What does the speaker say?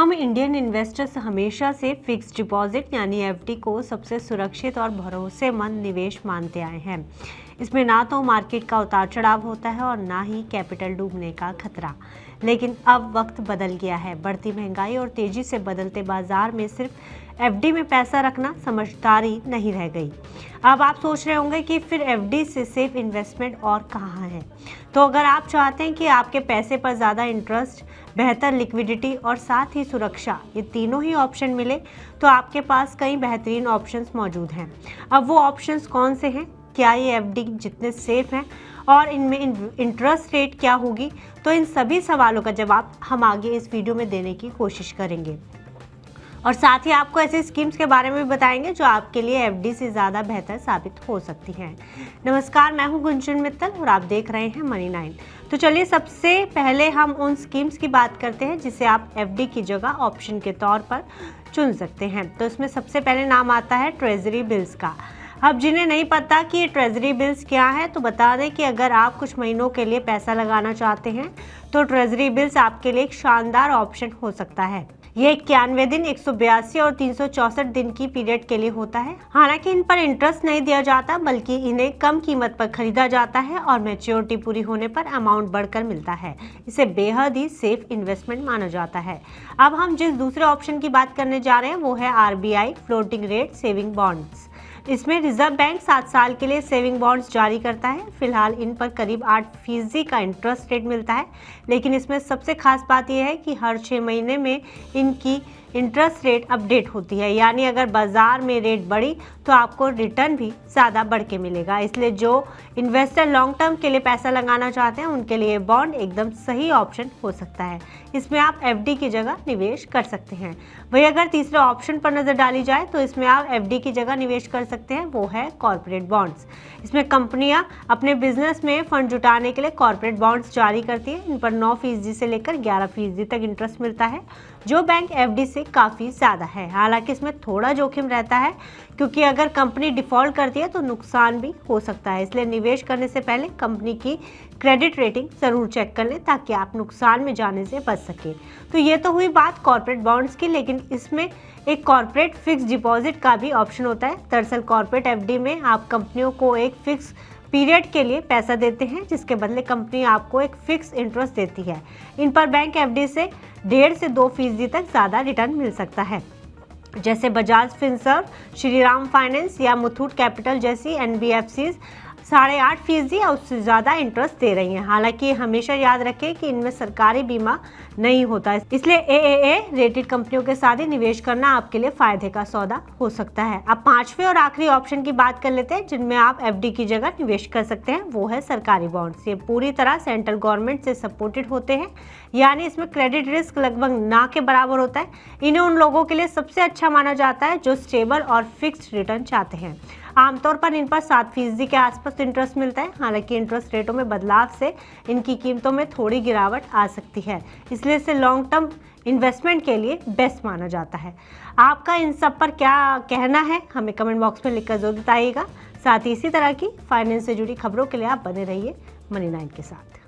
हम Indian investors हमेशा से फिक्स्ड डिपॉजिट यानी एफडी को सबसे सुरक्षित और भरोसेमंद निवेश मानते आए हैं। इसमें ना तो मार्केट का उतार चढ़ाव होता है और ना ही कैपिटल डूबने का खतरा। लेकिन अब वक्त बदल गया है। बढ़ती महंगाई और तेजी से बदलते बाजार में सिर्फ एफडी में पैसा रखना समझदारी नहीं रह गई। अब आप सोच रहे होंगे कि फिर एफडी से सेफ इन्वेस्टमेंट और कहाँ है। तो अगर आप चाहते हैं कि आपके पैसे पर ज़्यादा इंटरेस्ट, बेहतर लिक्विडिटी और साथ ही सुरक्षा, ये तीनों ही ऑप्शन मिले, तो आपके पास कई बेहतरीन ऑप्शंस मौजूद हैं। अब वो ऑप्शंस कौन से हैं, क्या ये एफडी जितने सेफ हैं और इनमें इंटरेस्ट रेट क्या होगी, तो इन सभी सवालों का जवाब हम आगे इस वीडियो में देने की कोशिश करेंगे। और साथ ही आपको ऐसे स्कीम्स के बारे में भी बताएंगे जो आपके लिए एफडी से ज़्यादा बेहतर साबित हो सकती हैं। नमस्कार, मैं हूं गुंजन मित्तल और आप देख रहे हैं मनी 9। तो चलिए सबसे पहले हम उन स्कीम्स की बात करते हैं जिसे आप एफडी की जगह ऑप्शन के तौर पर चुन सकते हैं। तो इसमें सबसे पहले नाम आता है ट्रेजरी बिल्स का। अब जिन्हें नहीं पता कि ये ट्रेजरी बिल्स क्या है, तो बता दें कि अगर आप कुछ महीनों के लिए पैसा लगाना चाहते हैं तो ट्रेजरी बिल्स आपके लिए एक शानदार ऑप्शन हो सकता है। ये 91 दिन, 182 और 364 दिन की पीरियड के लिए होता है। हालांकि इन पर इंटरेस्ट नहीं दिया जाता, बल्कि इन्हें कम कीमत पर खरीदा जाता है और मैच्योरिटी पूरी होने पर अमाउंट बढ़कर मिलता है। इसे बेहद ही सेफ इन्वेस्टमेंट माना जाता है। अब हम जिस दूसरे ऑप्शन की बात करने जा रहे हैं वो है RBI floating rate saving bonds. इसमें रिजर्व बैंक 7 साल के लिए सेविंग बॉन्ड्स जारी करता है। फिलहाल इन पर करीब 8% का इंटरेस्ट रेट मिलता है, लेकिन इसमें सबसे खास बात यह है कि हर 6 महीने में इनकी इंटरेस्ट रेट अपडेट होती है। यानी अगर बाजार में रेट बढ़ी तो आपको रिटर्न भी ज़्यादा बढ़ के मिलेगा। इसलिए जो इन्वेस्टर लॉन्ग टर्म के लिए पैसा लगाना चाहते हैं उनके लिए बॉन्ड एकदम सही ऑप्शन हो सकता है। इसमें आप एफडी की जगह निवेश कर सकते हैं। वही अगर तीसरे ऑप्शन पर नज़र डाली जाए तो इसमें आप एफडी की जगह निवेश कर सकते हैं, वो है कॉर्पोरेट बॉन्ड्स। इसमें कंपनियां अपने बिजनेस में फंड जुटाने के लिए कॉर्पोरेट बॉन्ड्स जारी करती हैं। इन पर 9% से लेकर 11% तक इंटरेस्ट मिलता है, जो बैंक एफडी से काफ़ी ज़्यादा है। हालांकि इसमें थोड़ा जोखिम रहता है, क्योंकि अगर कंपनी डिफ़ॉल्ट करती है तो नुकसान भी हो सकता है। इसलिए निवेश करने से पहले कंपनी की क्रेडिट रेटिंग ज़रूर चेक कर लें, ताकि आप नुकसान में जाने से बच सकें। तो ये तो हुई बात कॉर्पोरेट बॉन्ड्स की, लेकिन इसमें एक कॉर्पोरेट फिक्स डिपॉजिट का भी ऑप्शन होता है। दरअसल कॉर्पोरेट एफडी में आप कंपनियों को एक फिक्स पीरियड के लिए पैसा देते हैं, जिसके बदले कंपनी आपको एक फिक्स इंटरेस्ट देती है। इन पर बैंक एफडी से 1.5 से 2% तक ज़्यादा रिटर्न मिल सकता है। जैसे बजाज फिनसर्व, श्रीराम फाइनेंस या मुथूट कैपिटल जैसी एनबीएफसीज 8.5% या उससे ज़्यादा इंटरेस्ट दे रही हैं। हालांकि हमेशा याद रखें कि इनमें सरकारी बीमा नहीं होता, इसलिए एएए रेटेड कंपनियों के साथ ही निवेश करना आपके लिए फायदे का सौदा हो सकता है। अब पांचवें और आखिरी ऑप्शन की बात कर लेते हैं जिनमें आप एफडी की जगह निवेश कर सकते हैं, वो है सरकारी बॉन्ड्स। ये पूरी तरह सेंट्रल गवर्नमेंट से सपोर्टेड होते हैं, यानी इसमें क्रेडिट रिस्क लगभग ना के बराबर होता है। इन्हें उन लोगों के लिए सबसे अच्छा माना जाता है जो स्टेबल और फिक्स्ड रिटर्न चाहते हैं। आमतौर पर इन पर 7% के आसपास इंटरेस्ट मिलता है। हालांकि इंटरेस्ट रेटों में बदलाव से इनकी कीमतों में थोड़ी गिरावट आ सकती है, इसलिए इसे लॉन्ग टर्म इन्वेस्टमेंट के लिए बेस्ट माना जाता है। आपका इन सब पर क्या कहना है, हमें कमेंट बॉक्स में लिखकर जरूर बताइएगा। साथ ही इसी तरह की फाइनेंस से जुड़ी खबरों के लिए आप बने रहिए मनी 9 के साथ।